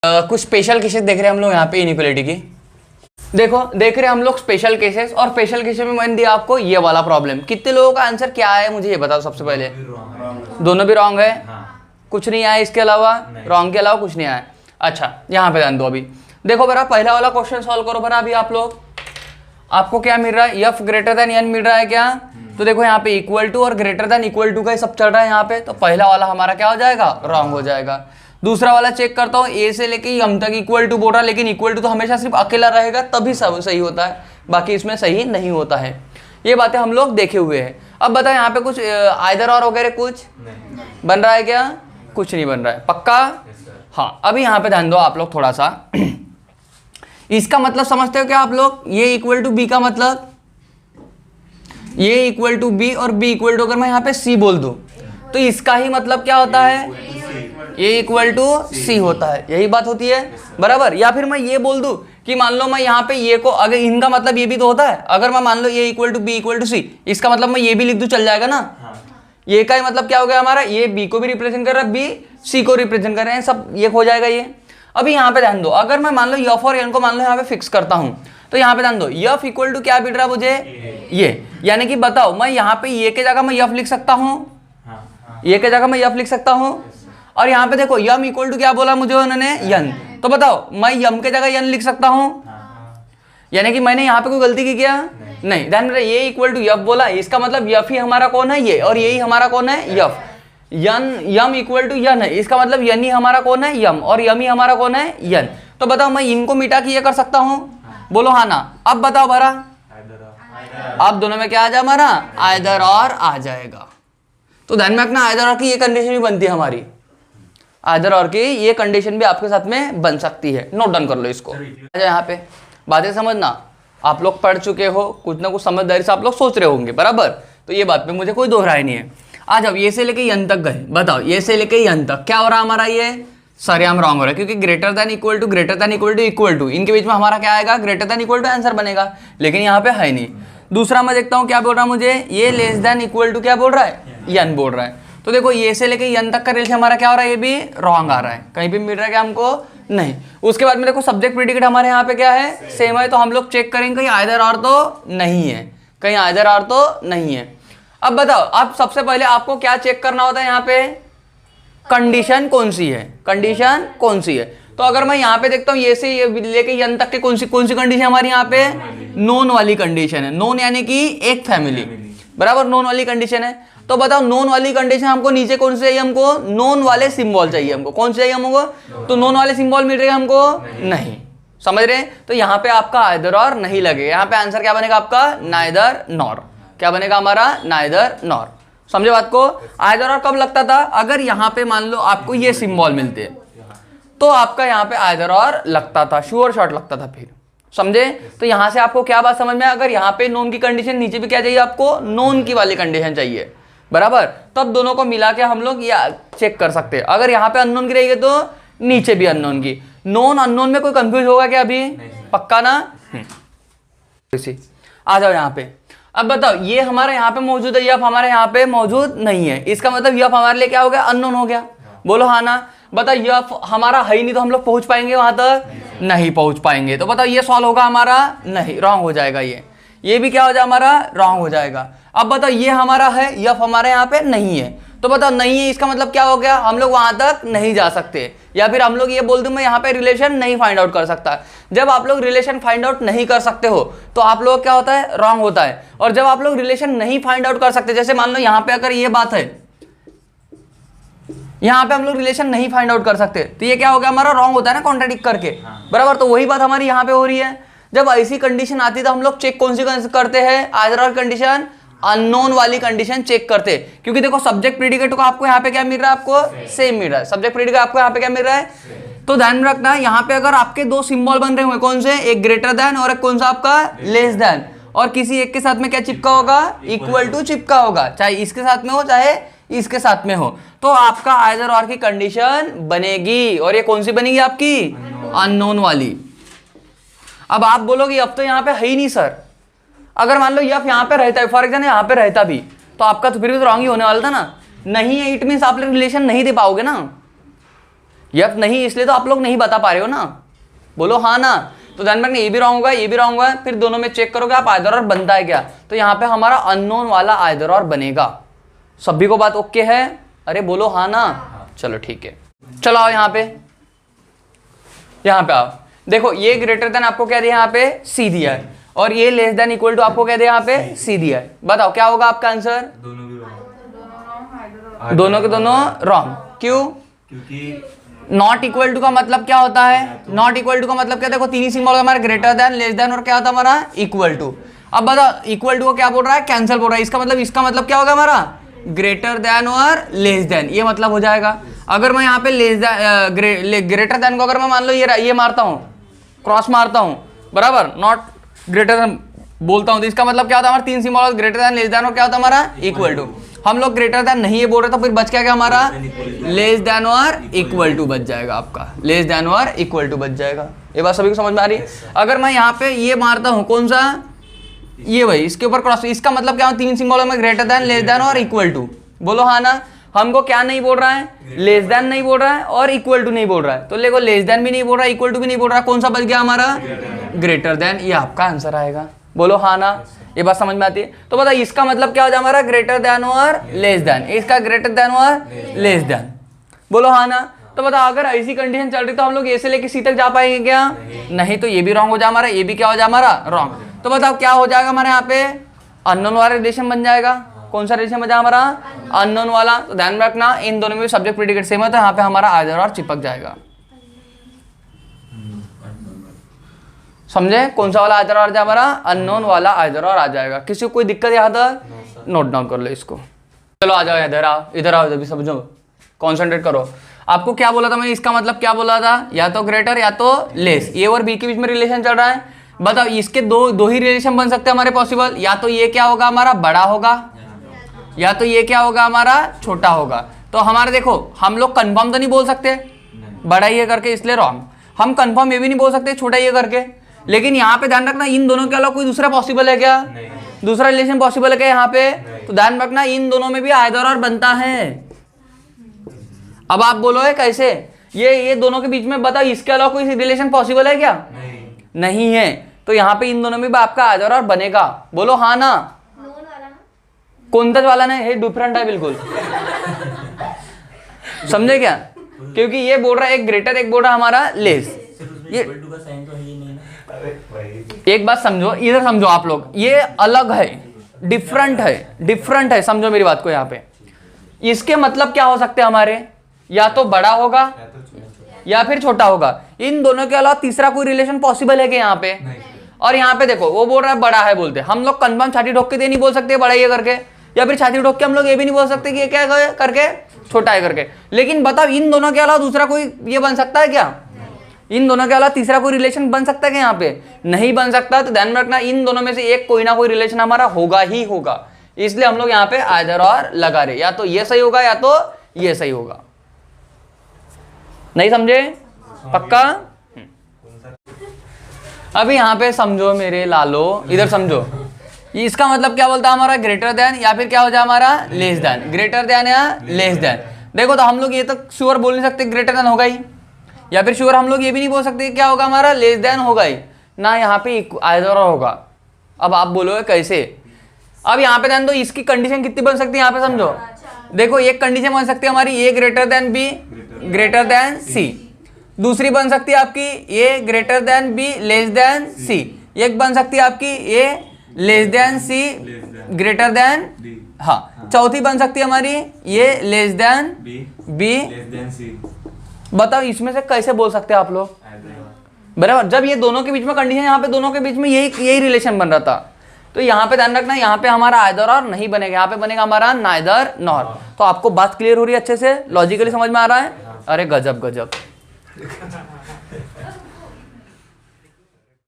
कुछ special cases देख रहे हैं हम लोग यहाँ पे इनइक्वालिटी की। देखो देख रहे हैं हम लोग स्पेशल केसेस, और स्पेशल केसेस में मैंने दिया आपको ये वाला प्रॉब्लम। कितने लोगों का आंसर क्या है मुझे ये बताओ सबसे पहले। दोनों भी रॉन्ग है, कुछ नहीं आया इसके अलावा, रॉन्ग के अलावा कुछ नहीं आया। अच्छा यहाँ पे ध्यान दो। अभी देखो बरा पहला वाला क्वेश्चन सॉल्व करो बरा। अभी आप लोग आपको क्या मिल रहा है, एफ ग्रेटर देन एन मिल रहा है क्या। तो देखो यहाँ पे इक्वल टू और ग्रेटर देन इक्वल टू का ही सब चल रहा है यहाँ पे। तो पहला वाला हमारा क्या हो जाएगा, रॉन्ग हो जाएगा। दूसरा वाला चेक करता हूँ, ए से लेके एम तक इक्वल टू बोल रहा है, लेकिन इक्वल टू तो हमेशा सिर्फ अकेला रहेगा तभी सब सही होता है, बाकी इसमें सही नहीं होता है। ये बातें हम लोग देखे हुए हैं। अब बताओ यहाँ पे कुछ आइदर और वगैरह कुछ बन रहा है क्या, कुछ नहीं बन रहा है, पक्का। हाँ अभी यहाँ पे ध्यान दो आप लोग थोड़ा सा। इसका मतलब समझते हो क्या आप लोग, ये इक्वल टू बी का मतलब, ये इक्वल टू बी और बी इक्वल टू अगर मैं यहाँ पे सी बोल दूं तो इसका ही मतलब क्या होता है, ये इक्वल टू सी होता है। यही बात होती है बराबर। या फिर मैं ये बोल दूं कि मान लो मैं यहाँ पे ये को, अगर इनका मतलब ये भी तो होता है, अगर मैं मान लो ये equal to B equal to C, इसका मतलब मैं ये भी लिख दूं चल जाएगा ना। ये का ही मतलब क्या हो गया हमारा, ये बी को भी रिप्रेजेंट कर रहा है, बी सी को रिप्रेजेंट कर रहे हैं, सब ये हो जाएगा ये। अभी यहाँ पे ध्यान दो, अगर मैं मान लो एफ और एन को मान लो यहाँ पे फिक्स करता हूँ, तो यहाँ पे ध्यान दो एफ इक्वल टू क्या मिल रहा है मुझे, ये। यानी कि बताओ मैं यहाँ पे ये के जगह मैं एफ लिख सकता हूँ, ये के जगह मैं एफ लिख सकता हूँ। और यहाँ पे देखो यम इक्वल टू क्या बोला मुझे उन्होंने, यन। तो बताओ मैं यम के जगह यन लिख सकता हूँ, यानी कि मैंने यहाँ पे कोई गलती की क्या, नहीं। ध्यान रहे ये इक्वल टू यफ बोला, इसका मतलब यफ ही हमारा कौन है, ये, और यही हमारा कौन है, F. N M equal to N है, इसका मतलब यन ही हमारा कौन है, यम, और यम ही हमारा कौन है, यन। तो बताओ मैं इनको मिटा के ये कर सकता हूँ, बोलो हाँ ना। अब बताओ भरा, अब दोनों में क्या आ जाए हमारा, आइदर और आ जाएगा। तो ध्यान में रखना आइदर और की ये कंडीशन भी बनती है हमारी, आइदर और की ये कंडीशन भी आपके साथ में बन सकती है। नोट डाउन कर लो इसको। यहाँ पे बातें समझना, आप लोग पढ़ चुके हो, कुछ ना कुछ समझदारी से आप लोग सोच रहे होंगे बराबर। तो ये बात पे मुझे कोई दोहराई नहीं है। आज अब ये से लेके यन तक गए, बताओ ये से लेके यन तक क्या हो रहा है हमारा, ये सारे हम रॉन्ग हो रहा है, क्योंकि greater than equal to greater than equal to equal to, इनके बीच में हमारा क्या आएगा, greater than equal to answer बनेगा, लेकिन यहाँ पे है नहीं। दूसरा मैं देखता हूँ क्या बोल रहा है मुझे, ये लेस देन इक्वल टू क्या बोल रहा है, यन बोल रहा है। तो देखो ये से लेके यन तक का रिलेशन हमारा क्या हो रहा है, ये भी रॉन्ग आ रहा है, कहीं भी मिल रहा है क्या हमको, नहीं। उसके बाद में देखो सब्जेक्ट प्रेडिकेट हमारे यहाँ पे क्या है, सेम है। तो हम लोग चेक करेंगे कहीं आइदर और तो नहीं है, कहीं आइदर और तो नहीं है। अब बताओ, अब सबसे पहले आपको क्या चेक करना होता है यहाँ पे, कंडीशन कौन सी है, कंडीशन कौन सी है। तो अगर मैं यहाँ पे देखता हूँ ये से ये लेके यन तक के कौन सी कंडीशन हमारी यहाँ पे, नोन वाली कंडीशन है। नोन यानी कि एक फैमिली बराबर, नोन वाली कंडीशन है। तो बताओ नोन वाली कंडीशन हमको नीचे कौन से चाहिए, हमको नोन वाले सिंबल चाहिए, हमको कौन से चाहिए हमको, तो नोन वाले सिंबल मिल रहे हैं हमको, नहीं। समझ रहे हैं। तो यहाँ पे आपका आइदर और नहीं लगेगा, यहाँ पे आंसर क्या बनेगा आपका, नाइदर नॉर। क्या बनेगा हमारा, नाइदर नॉर। समझे बात को। आइदर और कब लगता था, अगर यहाँ पे मान लो आपको ये सिंबल मिलते तो आपका यहाँ पे आइदर और लगता था, श्योर शॉट लगता था फिर। समझे। तो यहाँ से आपको क्या बात समझ में, अगर यहाँ पे नोन की कंडीशन, नीचे भी क्या चाहिए आपको, नोन की वाली कंडीशन चाहिए बराबर, तब दोनों को मिला के हम लोग या चेक कर सकते हैं। अगर यहाँ पे अननोन की रहेगी तो नीचे भी अननोन की। नोन अननोन में कोई कंफ्यूज होगा क्या अभी, पक्का ना। आ जाओ यहाँ पे। अब बताओ ये हमारे यहाँ पे मौजूद है, यफ हमारे यहाँ पे मौजूद नहीं है, इसका मतलब यफ हमारे लिए क्या हो गया, अननोन हो गया। बोलो हाँ ना। बताओ यफ हमारा है ही नहीं, तो हम लोग पहुंच पाएंगे वहां तक, नहीं पहुंच पाएंगे। तो बताओ ये सॉल्व होगा हमारा, नहीं, रॉन्ग हो जाएगा। ये भी क्या हो जाएगा हमारा, रॉन्ग हो जाएगा। अब बताओ ये हमारा है, यफ हमारे यहाँ पे नहीं है, तो बताओ नहीं है इसका मतलब क्या हो गया, हम लोग वहां तक नहीं जा सकते। या फिर हम लोग ये बोल दूं मैं यहाँ पे रिलेशन नहीं फाइंड आउट कर सकता। जब आप लोग रिलेशन फाइंड आउट नहीं कर सकते हो तो आप लोग क्या होता है, रॉन्ग होता है। और जब आप लोग रिलेशन नहीं फाइंड आउट कर सकते, जैसे मान लो यहाँ पे अगर ये बात है, यहाँ पे हम लोग रिलेशन नहीं फाइंड आउट कर सकते, तो ये क्या हो गया हमारा, रॉन्ग होता है ना, कॉन्ट्राडिक्ट करके बराबर। तो वही बात हमारी यहाँ पे हो रही है। जब ऐसी कंडीशन आती है तो हम लोग चेक कौन सी करते हैं, आइदर और कंडीशन, अननोन वाली कंडीशन चेक करते हैं। क्योंकि देखो सब्जेक्ट प्रेडिकेट को आपको यहाँ पे क्या मिल रहा है, आपको सेम मिल रहा है। सब्जेक्ट प्रेडिकेट आपको यहाँ पे क्या मिल रहा है। तो ध्यान में रखना यहाँ पे अगर आपके दो सिंबल बन रहे हुए, कौन से, एक ग्रेटर देन और एक कौन सा आपका लेस देन, और किसी एक के साथ में क्या चिपका होगा, इक्वल टू चिपका होगा, चाहे इसके साथ में हो चाहे इसके साथ में हो, तो आपका आइदर और की कंडीशन बनेगी। और ये कौन सी बनेगी आपकी, अननोन वाली। अब आप बोलोगे अब तो यहाँ पे है ही नहीं सर। अगर मान लो यफ यहाँ पे रहता है, फॉर एग्जाम्पल यहाँ पे रहता भी, तो आपका तो फिर भी तो रॉन्ग ही होने वाला था ना। नहीं है इट मीन्स आप रिलेशन नहीं दे पाओगे ना। यप नहीं, इसलिए तो आप लोग नहीं बता पा रहे हो ना, बोलो हाँ ना। तो ध्यान रखना, ये भी रॉन्ग होगा, ये भी रॉन्ग होगा, फिर दोनों में चेक करोगे आप आइदर और बनता है क्या, तो यहाँ पे हमारा अननोन वाला आइदर और बनेगा। सभी को बात ओके है? अरे बोलो हाँ ना। चलो ठीक है, चलो आओ यहाँ पे आओ। देखो ये ग्रेटर देन आपको क्या दिया यहाँ पे सी दिया है, और ये लेस देन इक्वल टू आपको क्या दिया यहाँ पे सी दिया है। बताओ क्या होगा आपका आंसर? दोनों के दोनों रॉन्ग। क्यों? क्योंकि नॉट इक्वल टू का मतलब क्या होता है? नॉट इक्वल टू का मतलब क्या? देखो तीन ही सिंबल हमारा ग्रेटर देन, लेस देन और क्या होता है हमारा इक्वल टू। अब बताओ इक्वल टू को क्या बोल रहा है? कैंसिल बोल रहा है। इसका मतलब क्या होगा हमारा? ग्रेटर देन और लेस देन, ये मतलब हो जाएगा। अगर मैं यहाँ पे ग्रेटर देन को अगर मैं मान लो ये मारता हूँ, क्रॉस मारता हूँ, बराबर, नॉट ग्रेटर देन बोलता हूँ, तो इसका मतलब क्या होता है? हमारा तीन symbol greater than, less than और क्या होता है हमारा इक्वल टू। हम लोग ग्रेटर देन नहीं ये बोल रहे, तो फिर बच क्या हमारा? लेस देन और इक्वल टू बच जाएगा आपका, लेस देन और इक्वल टू बच जाएगा। ये बात सभी को समझ में आ रही है? अगर मैं यहाँ पे ये मारता हूँ, कौन सा? ये भाई, इसके ऊपर क्रॉस, इसका मतलब क्या? तीन सिंबल में ग्रेटर देन, लेस देन और इक्वल टू। बोलो हाँ ना। हमको क्या नहीं बोल रहा है? लेस देन नहीं बोल रहा है और इक्वल टू नहीं बोल रहा है, तो देखो लेस देन भी नहीं बोल रहा है, इक्वल टू भी नहीं बोल रहा है, कौन सा बच गया हमारा? Greater than. ये आपका आंसर आएगा। बोलो हाँ ना। ये बात समझ में आती है? तो बता इसका मतलब क्या हो जाए हमारा? ग्रेटर देन और लेस देन, इसका ग्रेटर देन और लेस देन। बोलो हाँ ना। तो बता अगर ऐसी कंडीशन चल रही तो हम लोग ए से लेके सी तक जा पाएंगे क्या? नहीं, तो ये भी रॉन्ग हो जाए हमारा, ये भी क्या हो जाए हमारा? रॉन्ग। तो बताओ क्या हो जाएगा हमारे यहाँ पे? अननोन वाला रिलेशन बन जाएगा। कौन सा रिलेशन बचा हमारा? अननोन वाला। तो ध्यान में रखना इन दोनों में सब्जेक्ट प्रेडिकेट सेम है, तो यहाँ पे हमारा आइदर और चिपक जाएगा। समझे? कौन सा वाला आइदर और हमारा? अननोन वाला आइदर और आ जाएगा। किसी को कोई दिक्कत यहाँ तक? नोट डाउन कर लो इसको। चलो आ जाओ इधर आओ, इधर आओ, भी समझो, कॉन्सेंट्रेट करो। आपको क्या बोला था मैं? इसका मतलब क्या बोला था? या तो ग्रेटर या तो लेस। ए और बी के बीच में रिलेशन चल रहा है। बताओ इसके दो ही रिलेशन बन सकते हैं हमारे पॉसिबल। या तो ये क्या होगा हमारा? बड़ा होगा, या तो ये क्या होगा हमारा? छोटा होगा। तो हमारे देखो हम लोग कंफर्म तो नहीं बोल सकते बड़ा ये करके, इसलिए रॉन्ग। हम कंफर्म ये भी नहीं बोल सकते छोटा ये करके। लेकिन यहाँ पे ध्यान रखना इन दोनों के अलावा कोई दूसरा पॉसिबल है क्या? दूसरा रिलेशन पॉसिबल है क्या यहाँ पे? तो ध्यान रखना इन दोनों में भी आइदर और बनता है। अब आप बोलो है कैसे? ये दोनों के बीच में बताओ इसके अलावा कोई रिलेशन पॉसिबल है क्या? नहीं है। तो यहाँ पे इन दोनों में भी आपका आइदर और बनेगा। बोलो हाँ ना। कोणताच वाला नहीं है, डिफरेंट है बिल्कुल। समझे क्या? क्योंकि ये बोल रहा है एक ग्रेटर, एक बोल रहा है हमारा लेस। ये एक बात समझो, इधर समझो आप लोग, ये अलग है, डिफरेंट है, समझो मेरी बात को। यहाँ पे इसके मतलब क्या हो सकते हैं हमारे? या तो बड़ा होगा या फिर छोटा होगा। इन दोनों के अलावा तीसरा कोई रिलेशन पॉसिबल है क्या यहाँ पे? और यहाँ पे देखो वो बोल रहा है बड़ा है बोलते, हम लोग कंफर्म छाती ठोक के नहीं बोल सकते बड़ा ये करके, या फिर छाती ठोक के हम लोग ये भी नहीं बोल सकते कि ये क्या करके छोटा है करके। लेकिन बताओ इन दोनों के अलावा दूसरा कोई ये बन सकता है क्या? इन दोनों के अलावा तीसरा कोई रिलेशन बन सकता है क्या यहाँ पे? नहीं बन सकता। तो ध्यान में रखना इन दोनों में से एक कोई ना कोई रिलेशन हमारा होगा ही होगा, इसलिए हम लोग यहाँ पे आइदर और लगा रहे। या तो ये सही होगा या तो ये सही होगा। नहीं समझे? पक्का? अभी यहाँ पे समझो मेरे लालो, इधर समझो। इसका मतलब क्या बोलता है हमारा? ग्रेटर देन या फिर क्या हो जाए हमारा? Less than. ग्रेटर देन या लेस देन। देखो तो हम लोग ये तो श्योर बोल नहीं सकते ग्रेटर देन होगा ही, या फिर श्योर हम लोग ये भी नहीं बोल सकते क्या होगा हमारा? लेस देन होगा ही ना। यहाँ पे आइदर होगा। अब आप बोलोगे कैसे? अब यहाँ पे ध्यान दो, इसकी कंडीशन कितनी बन सकती है यहाँ पे समझो। देखो एक कंडीशन बन सकती है हमारी A greater than B greater than C. दूसरी बन सकती है आपकी A greater than B less than C. एक बन सकती है आपकी A less than C greater than, हाँ। चौथी बन सकती है हमारी ये less than B less than C. बताओ इसमें से कैसे बोल सकते हैं आप लोग? बराबर, जब ये दोनों के बीच में कंडीशन, यहाँ पे दोनों के बीच में यही रिलेशन बन रहा था, तो यहाँ पे ध्यान रखना यहाँ पे हमारा आइदर और नहीं बनेगा, यहाँ पे बनेगा हमारा नाइदर नॉर। तो आपको बात क्लियर हो रही है अच्छे से? लॉजिकली समझ में आ रहा है? अरे गजब गजब।